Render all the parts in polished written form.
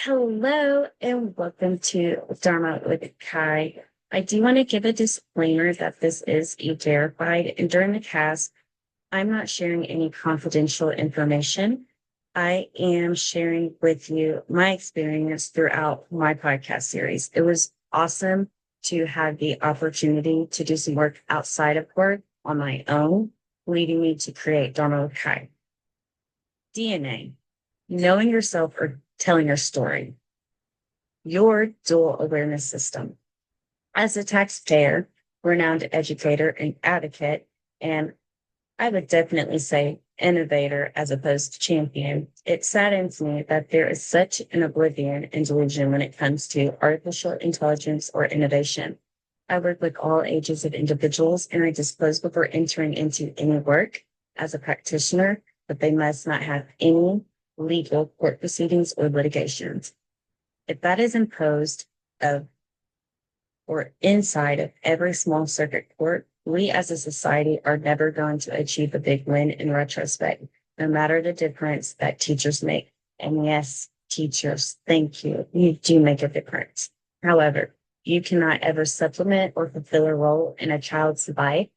Hello and welcome to Dharma with Kai. I do want to give a disclaimer that this is verified, and during the cast, I'm not sharing any confidential information. I am sharing with you my experience throughout my podcast series. It was awesome to have the opportunity to do some work outside of work on my own, leading me to create Dharma with Kai. DNA, knowing yourself or telling your story, your dual awareness system. As a taxpayer, renowned educator and advocate, and I would definitely say innovator as opposed to champion, it saddens me that there is such an oblivion and delusion when it comes to artificial intelligence or innovation. I work with all ages of individuals, and I disclose before entering into any work as a practitioner that they must not have any legal court proceedings or litigations. If that is imposed of or inside of every small circuit court, we as a society are never going to achieve a big win in retrospect, no matter the difference that teachers make. And yes, teachers, thank you. You do make a difference. However, you cannot ever supplement or fulfill a role in a child's life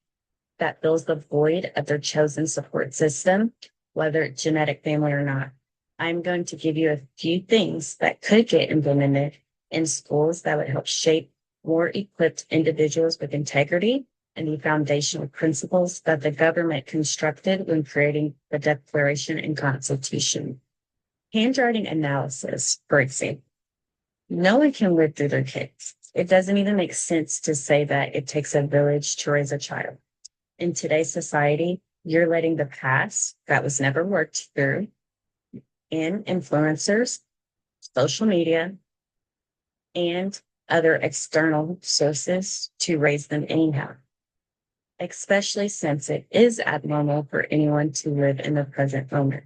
that fills the void of their chosen support system, whether genetic family or not. I'm going to give you a few things that could get implemented in schools that would help shape more equipped individuals with integrity and the foundational principles that the government constructed when creating the Declaration and Constitution. Handwriting analysis, for example. No one can live through their kids. It doesn't even make sense to say that it takes a village to raise a child. In today's society, you're letting the past that was never worked through in influencers, social media, and other external sources to raise them anyhow, especially since it is abnormal for anyone to live in the present moment.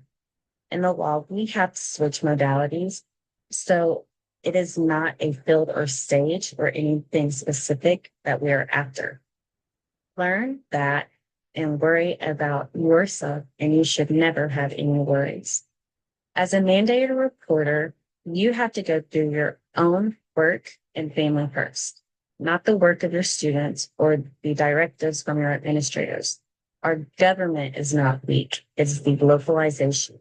In the law, we have to switch modalities, so it is not a field or stage or anything specific that we are after. Learn that and worry about yourself, and you should never have any worries. As a mandated reporter, you have to go through your own work and family first, not the work of your students or the directives from your administrators. Our government is not weak, it's the localization.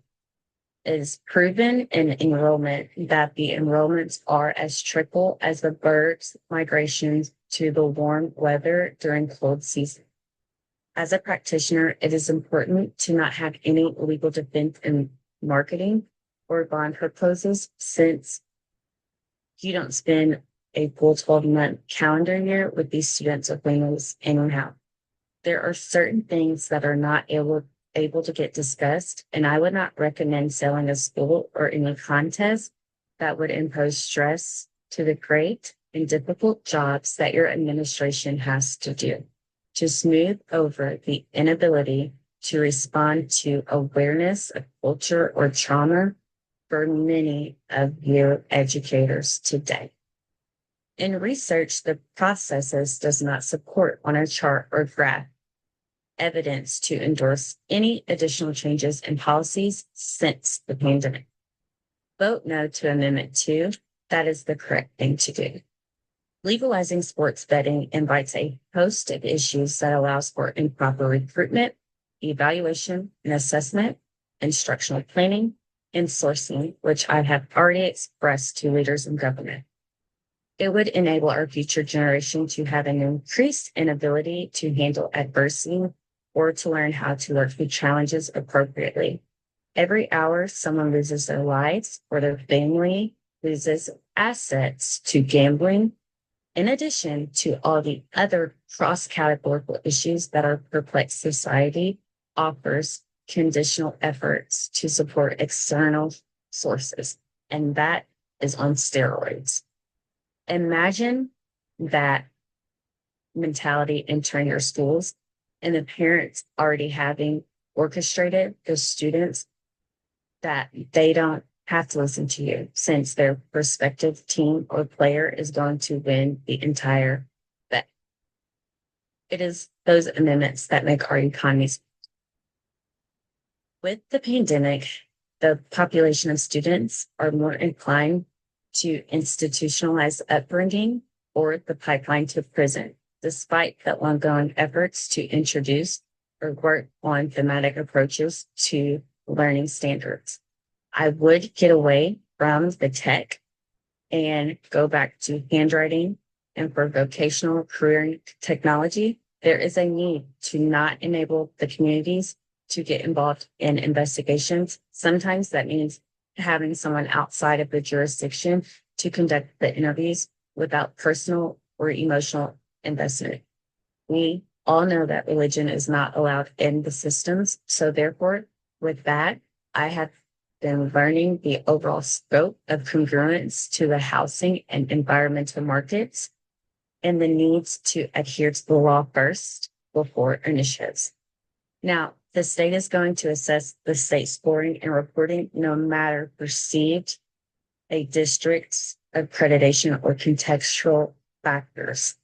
It is proven in enrollment that the enrollments are as trickle as the birds' migrations to the warm weather during cold season. As a practitioner, it is important to not have any legal defense in marketing or bond proposals, since you don't spend a full 12-month calendar year with these students or families anyhow. There are certain things that are not able to get discussed, and I would not recommend selling a school or any contest that would impose stress to the great and difficult jobs that your administration has to do to smooth over the inability to respond to awareness of culture or trauma for many of your educators today. In research, the processes does not support on a chart or graph evidence to endorse any additional changes in policies since the pandemic. Vote no to Amendment 2. That is the correct thing to do. Legalizing sports betting invites a host of issues that allows for improper recruitment, evaluation and assessment, instructional planning, and sourcing, which I have already expressed to leaders in government. It would enable our future generation to have an increased inability to handle adversity or to learn how to work through challenges appropriately. Every hour someone loses their lives or their family loses assets to gambling, in addition to all the other cross-categorical issues that our perplexed society offers conditional efforts to support external sources, and that is on steroids. Imagine that mentality entering your schools and the parents already having orchestrated the students that they don't have to listen to you, since their prospective team or player is going to win the entire bet. It is those amendments that make our economies. With the pandemic, the population of students are more inclined to institutionalized upbringing or the pipeline to prison, despite the ongoing efforts to introduce or work on thematic approaches to learning standards. I would get away from the tech and go back to handwriting. And for vocational career technology, there is a need to not enable the communities to get involved in investigations. Sometimes that means having someone outside of the jurisdiction to conduct the interviews without personal or emotional investment. We all know that religion is not allowed in the systems. So therefore, with that, I have been learning the overall scope of congruence to the housing and environmental markets and the needs to adhere to the law first before initiatives. Now, the state is going to assess the state scoring and reporting no matter perceived a district's accreditation or contextual factors.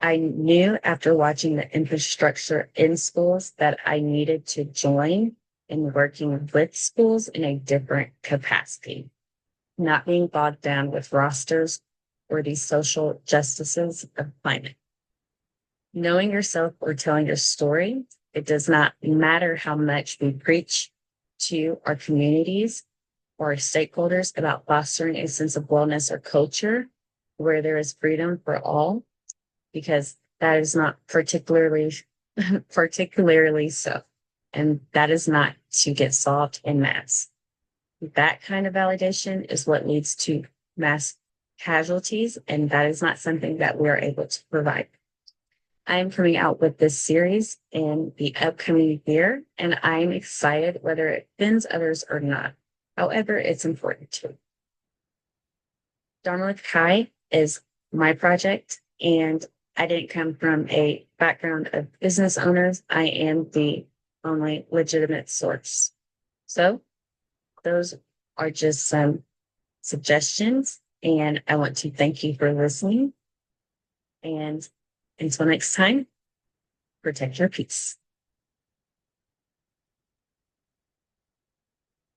I knew after watching the infrastructure in schools that I needed to join in working with schools in a different capacity, not being bogged down with rosters or the social justices of climate. Knowing yourself or telling your story, it does not matter how much we preach to our communities or our stakeholders about fostering a sense of wellness or culture where there is freedom for all, because that is not particularly so. And that is not to get solved in mass. That kind of validation is what leads to mass casualties, and that is not something that we are able to provide. I am coming out with this series in the upcoming year, and I'm excited whether it offends others or not. However, it's important to. Dharma with Kai is my project, and I didn't come from a background of business owners. I am the only legitimate source. So those are just some suggestions, and I want to thank you for listening. And until next time, protect your peace.